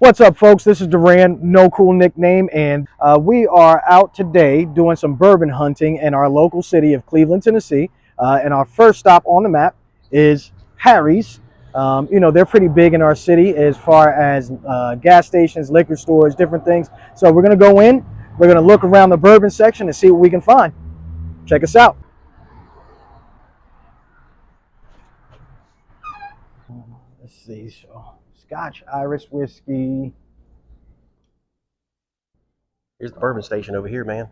What's up, folks? This is Duran, no cool nickname, and we are out today doing some bourbon hunting in our local city of Cleveland, Tennessee. And our first stop on the map is Harry's. They're pretty big in our city as far as gas stations, liquor stores, different things. So we're going to go in, we're going to look around the bourbon section and see what we can find. Check us out. Let's see. So, Scotch Irish whiskey. Here's the bourbon station over here, man.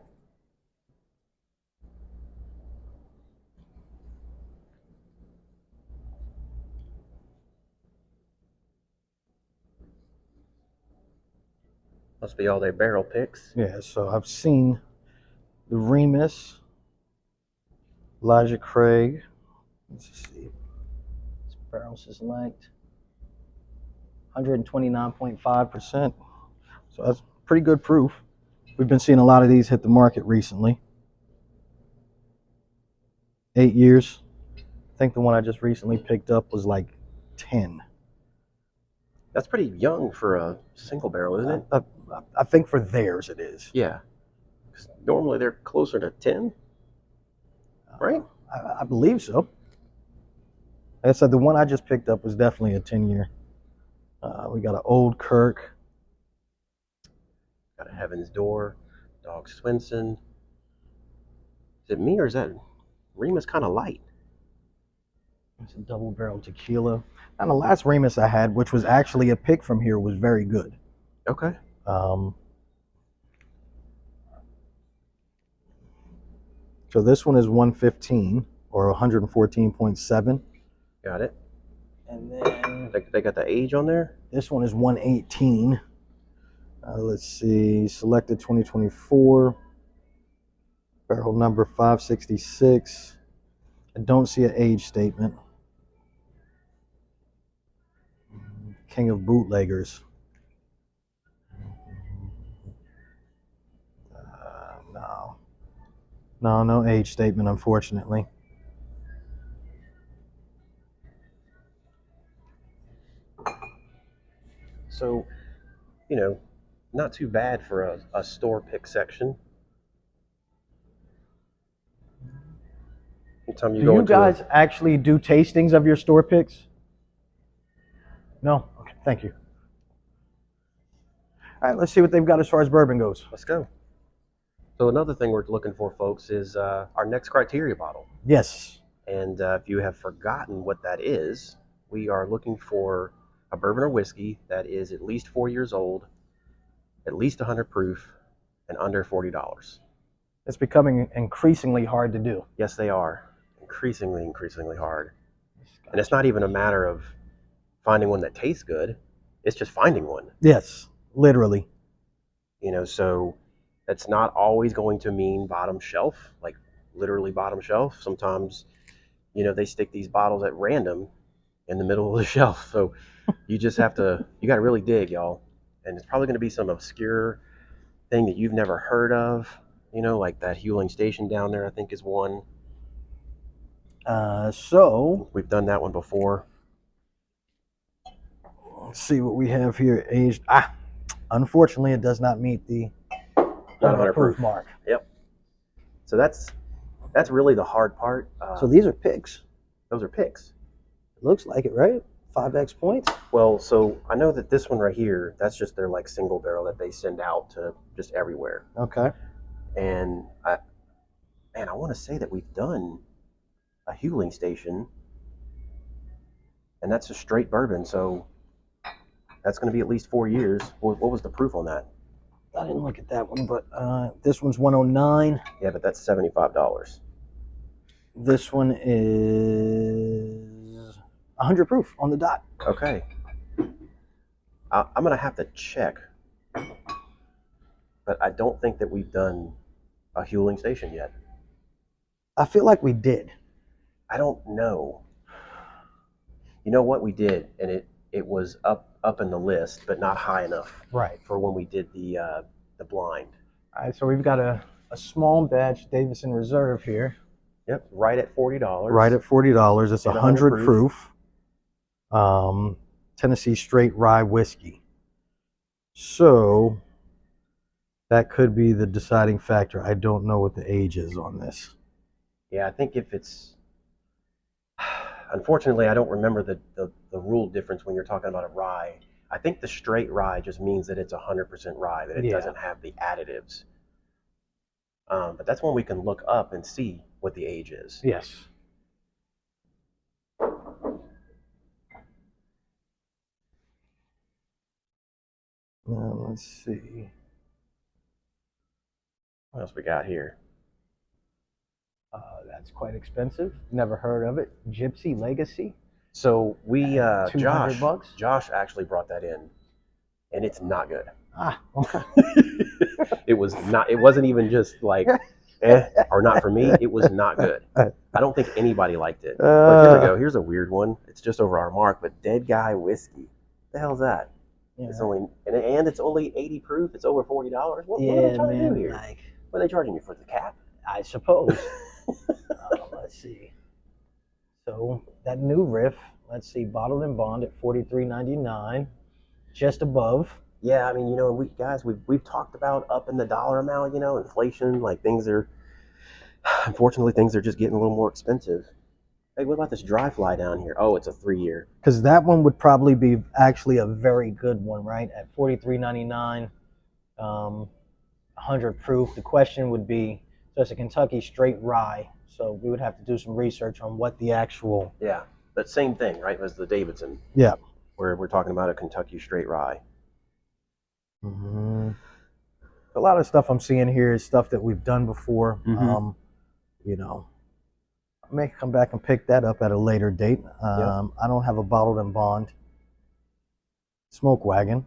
Must be all their barrel picks. Yeah, so I've seen the Remus, Elijah Craig. Let's see. This barrel select 129.5%. So that's pretty good proof. We've been seeing a lot of these hit the market recently. 8 years. I think the one I just recently picked up was like 10. That's pretty young for a single barrel, isn't it? I think for theirs it is. Yeah. 'Cause normally they're closer to 10, right? I believe so. Like I said, the one I just picked up was definitely a 10-year. We got an Old Kirk. Got a Heaven's Door, Dog Swinson. Is it me or is that Remus kind of light? It's a double barrel tequila. And the last Remus I had, which was actually a pick from here, was very good. Okay. So this one is 115 or 114.7. Got it. And then They got the age on there? this one is 118. Let's see, selected 2024. Barrel number 566. I don't see an age statement. King of Bootleggers. No age statement, unfortunately. So, not too bad for a store pick section. Anytime you Do go you into guys actually do tastings of your store picks? No? Okay, thank you. All right, let's see what they've got as far as bourbon goes. Let's go. So another thing we're looking for, folks, is our next criteria bottle. Yes. And if you have forgotten what that is, we are looking for a bourbon or whiskey that is at least 4 years old, at least 100 proof, and under $40. It's becoming increasingly hard to do. Yes, they are. Increasingly hard. And it's not even a matter of finding one that tastes good. It's just finding one. Yes, literally. So that's not always going to mean bottom shelf, like literally bottom shelf. Sometimes, they stick these bottles at random in the middle of the shelf. So you just have to, you got to really dig, y'all. And it's probably going to be some obscure thing that you've never heard of, like that Huling Station down there, I think is one. So we've done that one before. Let's see what we have here. Aged. Unfortunately, it does not meet the 100 proof mark. Yep. So that's really the hard part. So these are picks. Those are picks. It looks like it, right? 5x points. Well, so I know that this one right here, that's just their like single barrel that they send out to just everywhere. Okay. And I want to say that we've done a Huling Station, and that's a straight bourbon, so that's going to be at least 4 years. What was the proof on that? I didn't look at that one, but this one's 109. Yeah, but that's $75. This one is 100 proof on the dot. Okay. I'm going to have to check, but I don't think that we've done a Huling Station yet. I feel like we did. I don't know. You know what? We did, and it was up in the list, but not high enough. Right. For when we did the blind. All right, so we've got a small batch Davison Reserve here. Yep, right at $40. Right at $40. It's 100 proof. Tennessee straight rye whiskey. So that could be the deciding factor. I don't know what the age is on this. Yeah, I think if it's unfortunately I don't remember the rule difference when you're talking about a rye. I think the straight rye just means that it's 100% rye, that it Yeah. doesn't have the additives. But that's one we can look up and see what the age is. Yes. Let's see. What else we got here? That's quite expensive. Never heard of it. Gypsy Legacy. So we $200. Josh actually brought that in, and it's not good. Okay. It wasn't even just like or not for me. It was not good. I don't think anybody liked it. But here we go. Here's a weird one. It's just over our mark, but Dead Guy Whiskey. The hell's that? Yeah. It's only and it's only 80 proof. It's over $40. What are they trying to do here? What are they charging you for, the cap? I suppose. Let's see. So that new riff, let's see, bottled and bond at $43.99, just above. Yeah, I mean, we've talked about up in the dollar amount, inflation, like unfortunately, things are just getting a little more expensive. Hey, what about this dry fly down here? Oh, it's a 3-year. Because that one would probably be actually a very good one, right? At $43.99, 100 proof. The question would be, so it's a Kentucky straight rye. So we would have to do some research on what the actual. Yeah, that same thing, right, as the Davidson. Yeah. Where we're talking about a Kentucky straight rye. Mm-hmm. A lot of stuff I'm seeing here is stuff that we've done before. Mm-hmm. I may come back and pick that up at a later date. I don't have a bottled and bond. Smoke Wagon.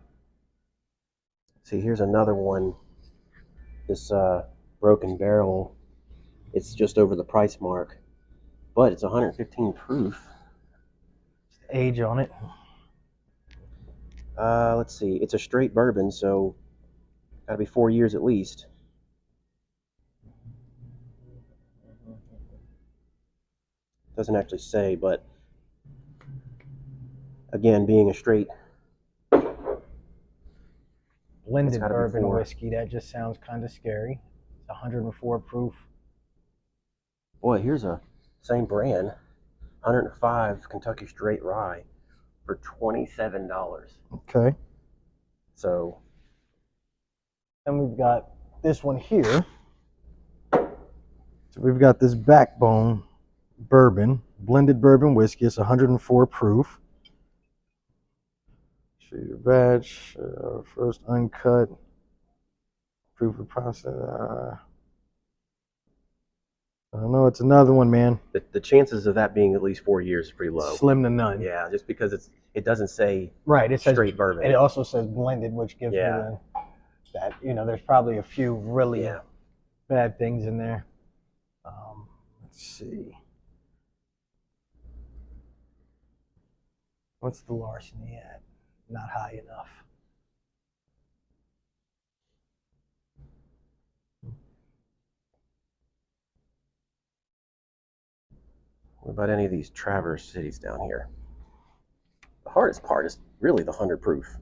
See, here's another one. This Broken Barrel. It's just over the price mark, but it's 115 proof. Age on it. Let's see. It's a straight bourbon, so gotta be 4 years at least. Doesn't actually say, but again, being a straight blended bourbon whiskey, that just sounds kind of scary. It's 104 proof. Boy, here's a same brand, 105 Kentucky straight rye for $27. Okay. So, and we've got this one here. So we've got this Backbone bourbon, blended bourbon whiskey. It's 104 proof. Show your batch, first uncut, proof of process. I don't know. It's another one, man. The chances of that being at least 4 years is pretty low. Slim to none. Yeah, just because it doesn't say right. It says straight bourbon. And it also says blended, which gives me that there's probably a few really bad things in there. Let's see. What's the larceny at? Not high enough. What about any of these Traverse cities down here? The hardest part is really the 100 proof.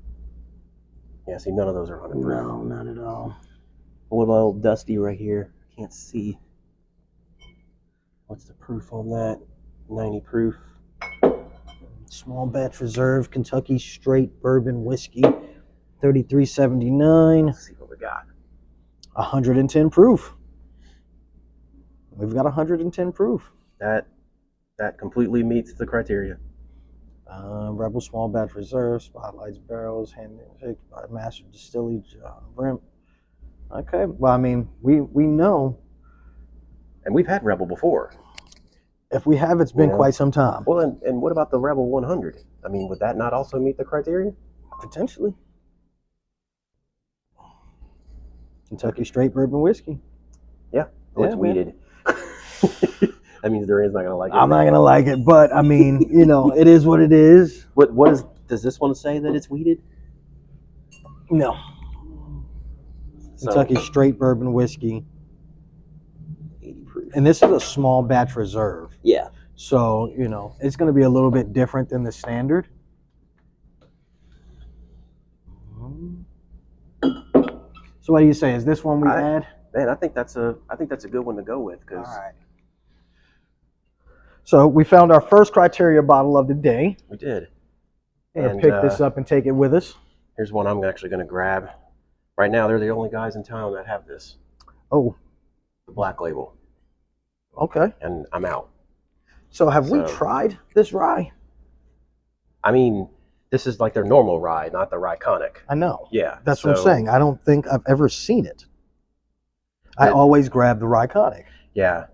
Yeah, see, none of those are 100 proof. No, not at all. What about old Dusty right here? Can't see. What's the proof on that? 90 proof. Small batch reserve Kentucky straight bourbon whiskey, $33.79. Let's see what we got. 110 proof. We've got 110 proof. That completely meets the criteria. Rebel small batch reserve, spotlights, barrels, handpicked by master distillery Brimp. Okay, well, I mean, we know. And we've had Rebel before. If we have, it's been quite some time. Well, and what about the Rebel 100? I mean, would that not also meet the criteria? Potentially. Kentucky straight bourbon whiskey. Yeah. Oh, it's weeded. That means Dorian's not going to like it. I'm not going to like it, but I mean, it is what it is. Does this one say that it's weeded? No. Kentucky straight bourbon whiskey. 80 proof. And this is a small batch reserve. Yeah. So, it's going to be a little bit different than the standard. So what do you say? Is this one we add? Man, I think that's a good one to go with All because right. So we found our first criteria bottle of the day. we did. We're gonna And pick this up and take it with us. here's one I'm actually going to grab. Right now, they're the only guys in town that have this. Oh, The Black Label. okay. And I'm out. So have we tried this rye? I mean, this is like their normal rye, not the Ryconic. I know. Yeah. That's what I'm saying. I don't think I've ever seen it. I always grab the Ryconic. Yeah.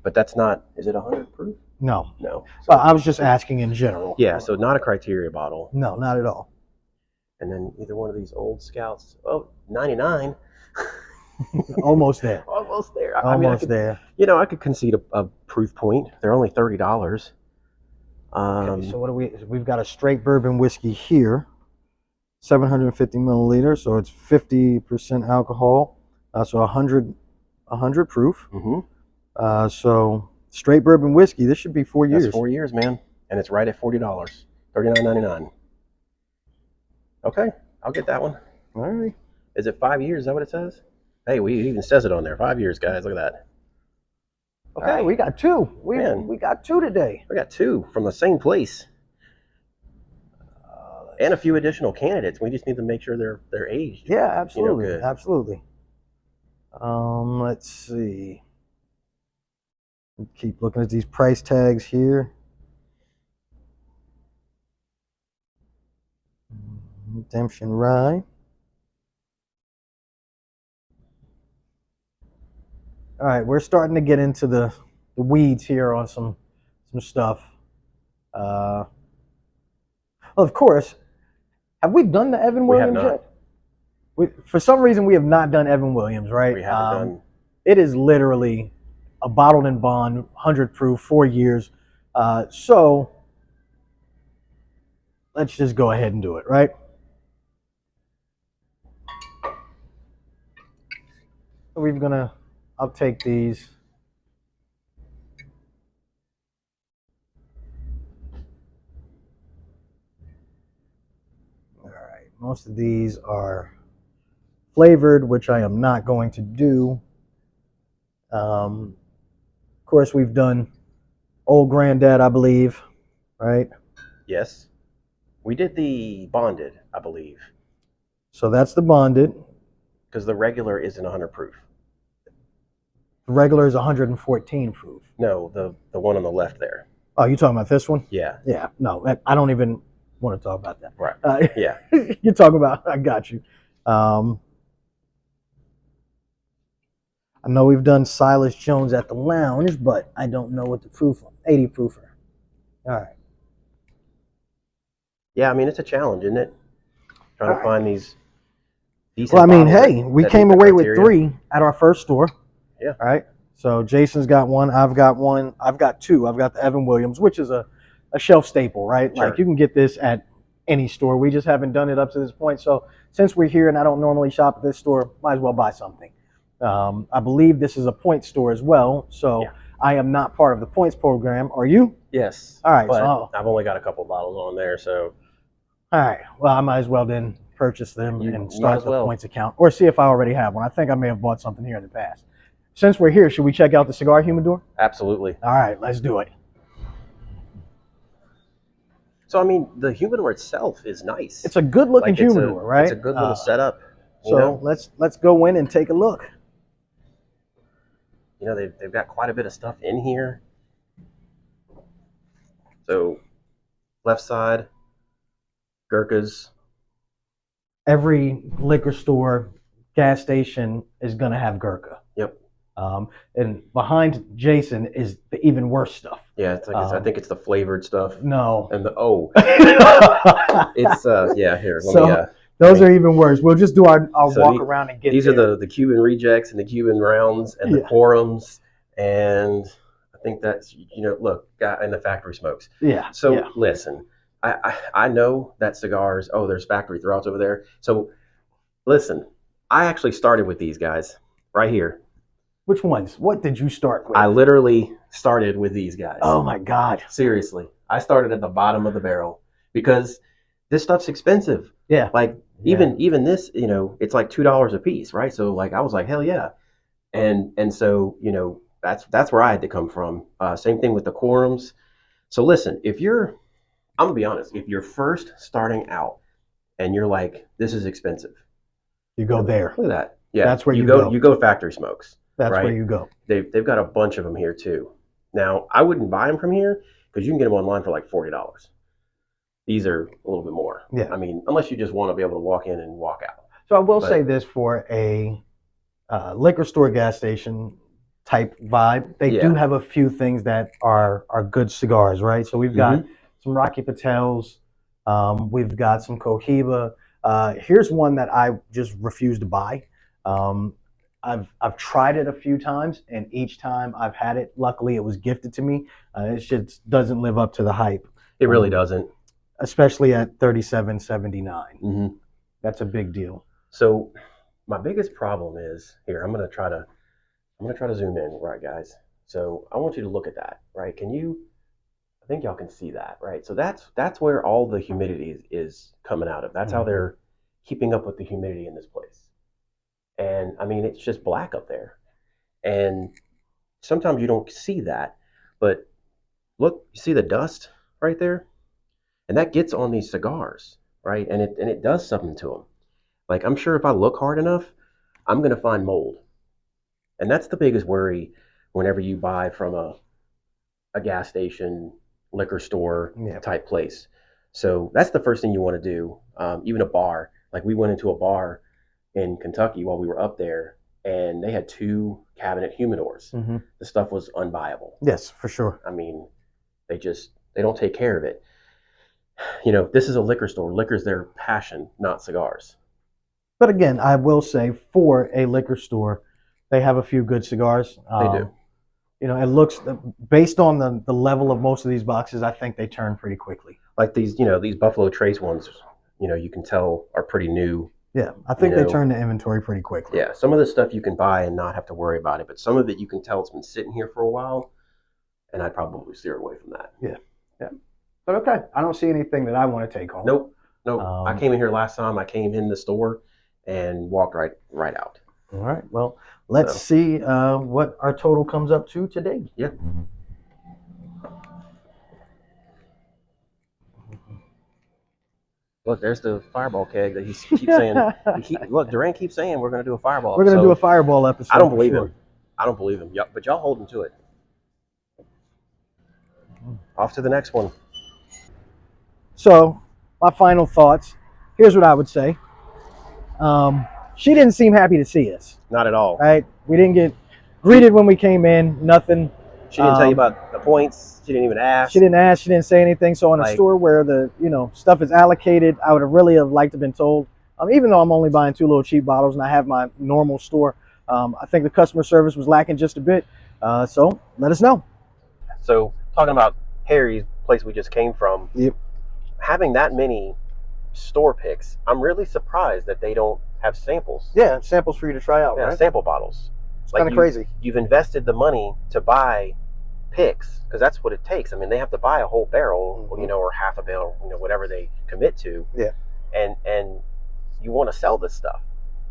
But that's not, is it 100 proof? No. No. So, I was just asking in general. Yeah, so not a criteria bottle. No, not at all. And then either one of these old Scouts, 99. Almost there. Almost there. Almost there. You know, I could concede a proof point. They're only $30. Okay, so what do we've got a straight bourbon whiskey here, 750 milliliters, so it's 50% alcohol, so 100 proof. Mm-hmm. So straight bourbon whiskey, this should be 4 years. That's 4 years, man, and it's right at $40, $39.99. Okay, I'll get that one. All right. Is it 5 years? Is that what it says? Hey, it even says it on there. 5 years, guys. Look at that. Okay, right, we got two. We got two today. We got two from the same place, and a few additional candidates. We just need to make sure they're aged. Yeah, absolutely, good. Absolutely. Let's see. Keep looking at these price tags here. Redemption Rye. All right, we're starting to get into the weeds here on some stuff. Well, of course, have we done the Evan Williams yet? For some reason, we have not done Evan Williams, right? We haven't done. It is literally a bottled in bond, 100 proof, 4 years. So let's just go ahead and do it, right? I'll take these. All right, most of these are flavored, which I am not going to do. Of course, we've done Old Granddad, I believe, right? Yes. We did the bonded, I believe. So that's the bonded. Because the regular isn't 100 proof. The regular is 114 proof. No, the one on the left there. Oh, you talking about this one? Yeah. Yeah. No, I don't even want to talk about that. Right. Yeah. You're talking about. I got you. I know we've done Silas Jones at the Lounge, but I don't know what the proof. 80 proofer. All right. Yeah, I mean it's a challenge, isn't it? Trying to find these. Well, I mean, hey, we came away with 3 at our first store. Yeah. All right. So Jason's got one. I've got one. I've got 2. I've got the Evan Williams, which is a shelf staple, right? Sure. Like you can get this at any store. We just haven't done it up to this point. So since we're here and I don't normally shop at this store, might as well buy something. I believe this is a points store as well. So yeah. I am not part of the points program. Are you? Yes. All right. But so I've only got a couple bottles on there, so. All right. Well, I might as well then purchase them and start the points account, or see if I already have one. I think I may have bought something here in the past. Since we're here, should we check out the cigar humidor? Absolutely. All right, let's do it. So, I mean, the humidor itself is nice. It's a good-looking humidor, right? It's a good little setup. So let's go in and take a look. You know, they've got quite a bit of stuff in here. So, left side, Gurkhas. Every liquor store, gas station is going to have Gurkha. Yep. And behind Jason is the even worse stuff. Yeah, it's like I think it's the flavored stuff. No. And it's yeah. Here, those are even worse. We'll just do our walk around and get. These are the Cuban rejects and the Cuban rounds and the quorums, and I think that's look, and the factory smokes. Yeah. So listen. I know that cigars, there's factory throwouts over there. So, listen, I actually started with these guys right here. Which ones? What did you start with? I literally started with these guys. Oh, my God. Seriously. I started at the bottom of the barrel because this stuff's expensive. Yeah. Like, Even this, it's like $2 a piece, right? So like I was like, hell yeah. And so, that's where I had to come from. Same thing with the quorums. So listen, I'm gonna be honest, if you're first starting out and you're like, this is expensive, you go there. Look at that. Yeah, that's where you go. go. You go Factory Smokes. That's right? where you go. They've got a bunch of them here too. Now I wouldn't buy them from here because you can get them online for like $40. These are a little bit more. Yeah. I mean, unless you just want to be able to walk in and walk out. So I will say this for a liquor store, gas station type vibe. They do have a few things that are good cigars, right? So we've got some Rocky Patels. We've got some Cohiba. Here's one that I just refuse to buy. I've tried it a few times, and each time I've had it, luckily it was gifted to me. It just doesn't live up to the hype. It really doesn't, especially at $37.79. That's a big deal. So my biggest problem is here. I'm gonna try to zoom in, right, guys? So I want you to look at that, right? I think y'all can see that, right? So that's where all the humidity is coming out of. That's how they're keeping up with the humidity in this place. And I mean, it's just black up there. And sometimes you don't see that, but look, you see the dust right there? And that gets on these cigars, right? And it does something to them. Like, I'm sure if I look hard enough, I'm going to find mold. And that's the biggest worry whenever you buy from a gas station, liquor store type place. So that's the first thing you want to do. Even a bar. Like, we went into a bar in Kentucky while we were up there, and they had 2 cabinet humidors. The stuff was unbuyable. Yes, for sure. I mean, they don't take care of it. This is a liquor store. Liquor's their passion, not cigars. But again, I will say for a liquor store, they have a few good cigars. They do. It looks, based on the level of most of these boxes, I think they turn pretty quickly. Like these Buffalo Trace ones, you can tell are pretty new. Yeah, I think they turn the inventory pretty quickly. Yeah, some of the stuff you can buy and not have to worry about it, but some of it you can tell it's been sitting here for a while, and I'd probably steer away from that. Yeah. But okay, I don't see anything that I want to take home. Nope. I came in here last time. I came in the store and walked right out. All right. Well, let's see what our total comes up to today. Yeah. Look, there's the Fireball keg that he keeps saying. Look, Durant keeps saying we're going to do a Fireball. We're going to do a Fireball episode. I don't believe him. I don't believe him. But y'all hold him to it. Off to the next one. So, my final thoughts. Here's what I would say. She didn't seem happy to see us. Not at all. Right? We didn't get greeted when we came in. Nothing. She didn't tell you about the points. She didn't even ask. She didn't ask. She didn't say anything. So in a store where the stuff is allocated, I would have really liked to have been told. Even though I'm only buying 2 little cheap bottles and I have my normal store, I think the customer service was lacking just a bit. So let us know. So talking about Harry's place we just came from, having that many store picks, I'm really surprised that they don't have samples. Yeah, samples for you to try out. Yeah, right? Sample bottles. It's kind of crazy. You've invested the money to buy picks because that's what it takes. I mean, they have to buy a whole barrel, or half a barrel, whatever they commit to. Yeah. And you want to sell this stuff.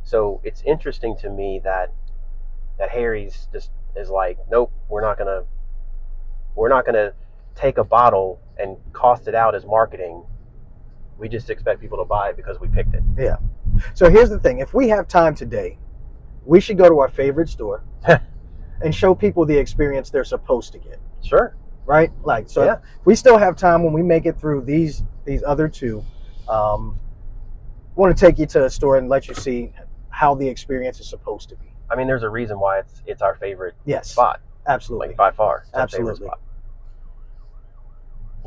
So it's interesting to me that Harry's just is like, nope, we're not gonna take a bottle and cost it out as marketing. We just expect people to buy it because we picked it. Yeah. So here's the thing: if we have time today, we should go to our favorite store and show people the experience they're supposed to get. Sure. Right? If we still have time when we make it through these other 2, want to take you to a store and let you see how the experience is supposed to be. I mean, there's a reason why it's our favorite spot. Absolutely. Like, by far. It's absolutely. Our favorite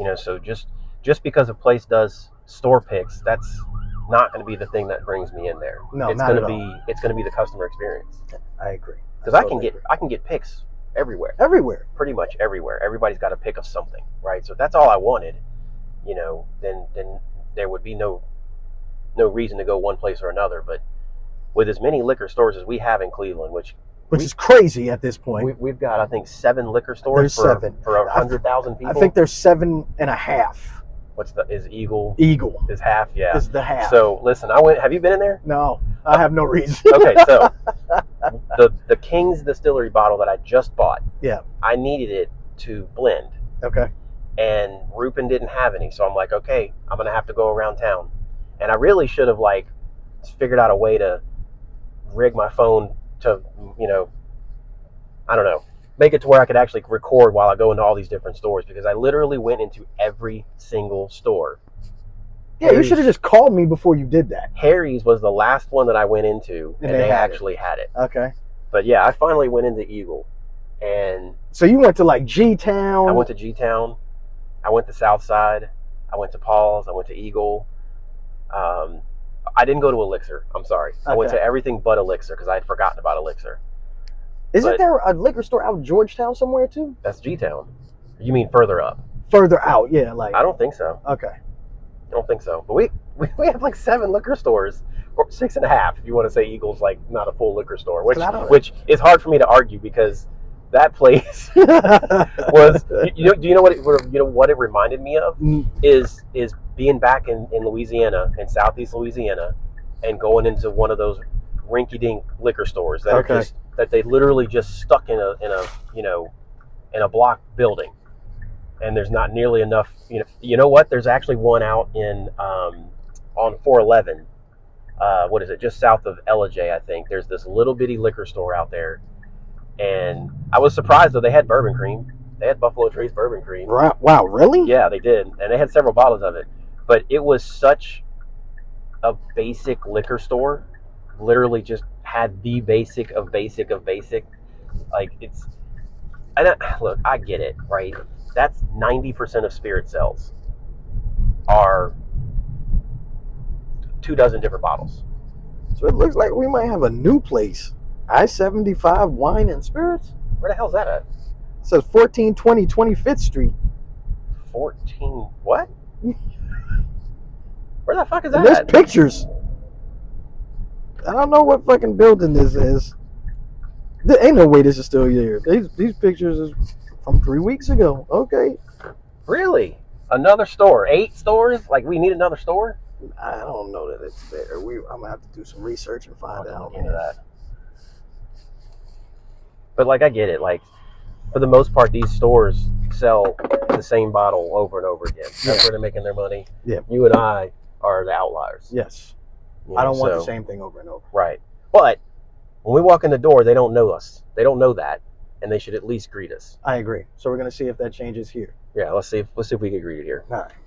spot. So just because a place does store picks, that's not going to be the thing that brings me in there. No, it's not going at to all. It's going to be the customer experience. I agree. Because I can get picks everywhere. Everywhere. Pretty much everywhere. Everybody's got a pick of something, right? So if that's all I wanted, then there would be no reason to go one place or another. But with as many liquor stores as we have in Cleveland, which is crazy at this point. We've got, I think, 7 liquor stores for 100,000 people. I think there's 7.5. is Eagle Eagle is half? Yeah. is the half. So listen, have you been in there? No, I have no reason. Okay, so the King's Distillery bottle that I just bought, Yeah. I needed it to blend, Okay. and Rupin didn't have any, so I'm like, okay, I'm gonna have to go around town, and I really should have like figured out a way to rig my phone to, I don't know, make it to where I could actually record while I go into all these different stores, because I literally went into every single store. Yeah, you should have just called me before you did that. Harry's was the last one that I went into, and they actually had it. Okay. But yeah, I finally went into Eagle, and so you went to like G-Town. I went to G-Town, I went to Southside, I went to Paul's, I went to Eagle. I didn't go to Elixir. I'm sorry. I went to everything but Elixir because I had forgotten about Elixir. Isn't there a liquor store out in Georgetown somewhere too? That's G-Town. You mean further up? Further out, yeah. Like I don't think so. Okay. I don't think so. But we have like 7 liquor stores, or 6.5 if you want to say Eagle's like not a full liquor store, which is hard for me to argue because that place was. Do you know what it reminded me of? Is being back in Louisiana, in Southeast Louisiana, and going into one of those rinky-dink liquor stores that are just that they literally just stuck in a block building, and there's not nearly enough. You know what? There's actually one out in on 411. What is it? Just south of Ellijay, I think. There's this little bitty liquor store out there, and I was surprised though they had bourbon cream. They had Buffalo Trace bourbon cream. Wow, really? Yeah, they did, and they had several bottles of it. But it was such a basic liquor store. Literally, just had the basic of basic of basic. Like it's. Look, I get it, right? That's 90% of spirit sales are 24 different bottles. So it looks like we might have a new place. I-75 Wine and Spirits. Where the hell's that at? It says 1420 25th Street. 14 what? Where the fuck is And that? there's pictures. I don't know what fucking building this is. There ain't no way this is still here. These pictures is from 3 weeks ago. Okay. Really? Another store? 8 stores? Like we need another store? I don't know that it's there. I'm gonna have to do some research and find out. Into that. But like I get it. Like for the most part, these stores sell the same bottle over and over again. That's where they're making their money. Yeah. You and I are the outliers. Yes. I don't want the same thing over and over. Right. But when we walk in the door, they don't know us. They don't know that, and they should at least greet us. I agree. So we're gonna see if that changes here. Yeah. Let's see if we can greet it here. All right.